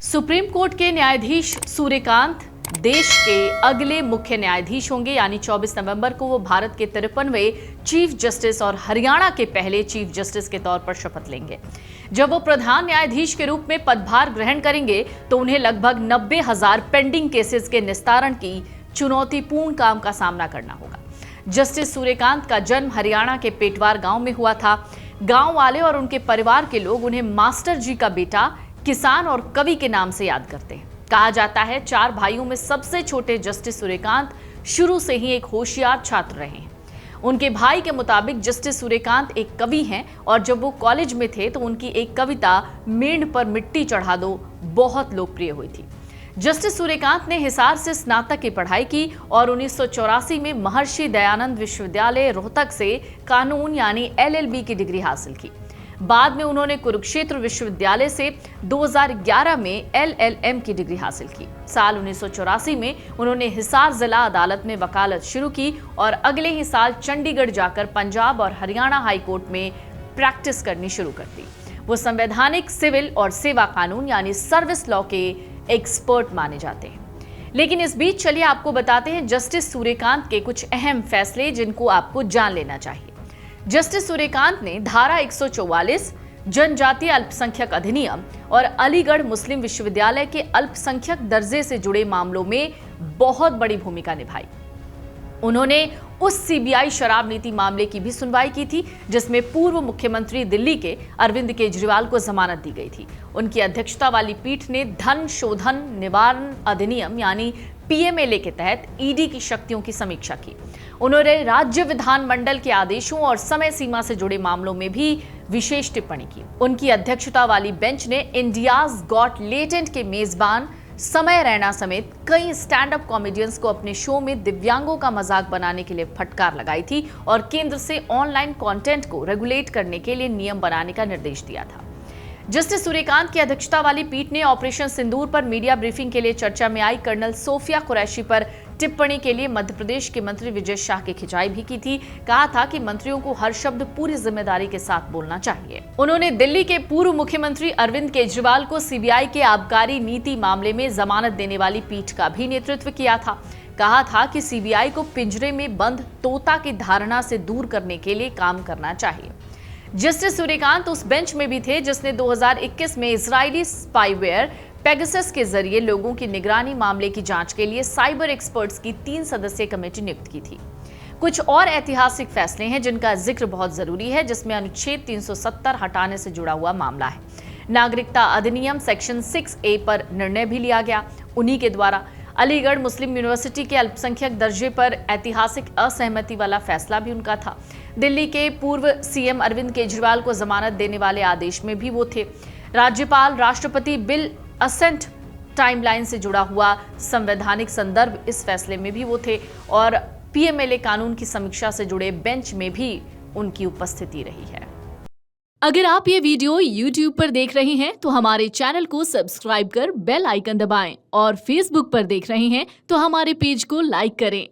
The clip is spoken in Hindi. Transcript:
सुप्रीम कोर्ट के न्यायाधीश सूर्यकांत देश के अगले मुख्य न्यायाधीश होंगे, यानी 24 नवंबर को वो भारत के 53वें चीफ जस्टिस और हरियाणा के पहले चीफ जस्टिस के तौर पर शपथ लेंगे। जब वो प्रधान न्यायाधीश के रूप में पदभार ग्रहण करेंगे तो उन्हें लगभग 90,000 पेंडिंग केसेस के निस्तारण की चुनौतीपूर्ण काम का सामना करना होगा। जस्टिस सूर्यकांत का जन्म हरियाणा के पेटवार गांव में हुआ था। गांव वाले और उनके परिवार के लोग उन्हें मास्टर जी का बेटा, किसान और कवि के नाम से याद करते हैं। कहा जाता है 4 भाइयों में सबसे छोटे जस्टिस सूर्यकांत शुरू से ही एक होशियार छात्र रहे हैं। उनके भाई के मुताबिक जस्टिस सूर्यकांत एक कवि हैं और जब वो कॉलेज में थे तो उनकी एक कविता मेंढ पर मिट्टी चढ़ा दो बहुत लोकप्रिय हुई थी। जस्टिस सूर्यकांत ने हिसार से स्नातक की पढ़ाई की और 1984 में महर्षि दयानंद विश्वविद्यालय रोहतक से कानून यानी LLB की डिग्री हासिल की। बाद में उन्होंने कुरुक्षेत्र विश्वविद्यालय से 2011 में LLM की डिग्री हासिल की। साल 1984 में उन्होंने हिसार जिला अदालत में वकालत शुरू की और अगले ही साल चंडीगढ़ जाकर पंजाब और हरियाणा हाई कोर्ट में प्रैक्टिस करनी शुरू कर दी। वो संवैधानिक, सिविल और सेवा कानून यानी सर्विस लॉ के एक्सपर्ट माने जाते हैं। लेकिन इस बीच चलिए आपको बताते हैं जस्टिस सूर्यकांत के कुछ अहम फैसले जिनको आपको जान लेना चाहिए। जस्टिस सूर्यकांत ने धारा 144, जनजातीय अल्पसंख्यक अधिनियम और अलीगढ़ मुस्लिम विश्वविद्यालय के अल्पसंख्यक दर्जे से जुड़े मामलों में बहुत बड़ी भूमिका निभाई। उन्होंने उस CBI शराब नीति मामले की भी सुनवाई की थी जिसमें पूर्व मुख्यमंत्री दिल्ली के अरविंद केजरीवाल को जमानत दी गई थी। उनकी अध्यक्षता वाली पीठ ने धन शोधन निवारण अधिनियम यानी PMLA के तहत ED की शक्तियों की समीक्षा की। उन्होंने राज्य विधानमंडल के आदेशों और समय सीमा से जुड़े मामलों में भी विशेष टिप्पणी की। उनकी अध्यक्षता वाली बेंच ने इंडियाज गॉट लेटेंट के मेजबान समय रैना समेत कई स्टैंड अप कॉमेडियंस को अपने शो में दिव्यांगों का मजाक बनाने के लिए फटकार लगाई थी और केंद्र से ऑनलाइन कंटेंट को रेगुलेट करने के लिए नियम बनाने का निर्देश दिया था। जस्टिस सूर्यकांत की अध्यक्षता वाली पीठ ने ऑपरेशन सिंदूर पर मीडिया ब्रीफिंग के लिए चर्चा में आई कर्नल सोफिया कुरैशी पर टिप्पणी के लिए मध्य प्रदेश के मंत्री विजय शाह की खिंचाई भी की थी। कहा था कि मंत्रियों को हर शब्द पूरी जिम्मेदारी के साथ बोलना चाहिए। उन्होंने दिल्ली के पूर्व मुख्यमंत्री अरविंद केजरीवाल को CBI के आबकारी नीति मामले में जमानत देने वाली पीठ का भी नेतृत्व किया था। कहा था कि CBI को पिंजरे में बंद तोता की धारणा से दूर करने के लिए काम करना चाहिए। जस्टिस सूर्यकांत उस बेंच में भी थे जिसने 2021 में इजरायली स्पाईवेयर पेगासस के जरिए लोगों की निगरानी मामले की जांच के लिए साइबर एक्सपर्ट्स की 3 सदस्यीय कमेटी नियुक्त की थी। कुछ और ऐतिहासिक फैसले हैं जिनका जिक्र बहुत जरूरी है, जिसमें अनुच्छेद 370 हटाने से जुड़ा हुआ मामला है। नागरिकता अधिनियम सेक्शन 6A पर निर्णय भी लिया गया उन्हीं के द्वारा। अलीगढ़ मुस्लिम यूनिवर्सिटी के अल्पसंख्यक दर्जे पर ऐतिहासिक असहमति वाला फैसला भी उनका था। दिल्ली के पूर्व CM अरविंद केजरीवाल को जमानत देने वाले आदेश में भी वो थे। राज्यपाल राष्ट्रपति बिल असेंट टाइमलाइन से जुड़ा हुआ संवैधानिक संदर्भ इस फैसले में भी वो थे और PMLA कानून की समीक्षा से जुड़े बेंच में भी उनकी उपस्थिति रही है। अगर आप ये वीडियो YouTube पर देख रहे हैं तो हमारे चैनल को सब्सक्राइब कर बेल आइकन दबाएं और Facebook पर देख रहे हैं तो हमारे पेज को लाइक करें।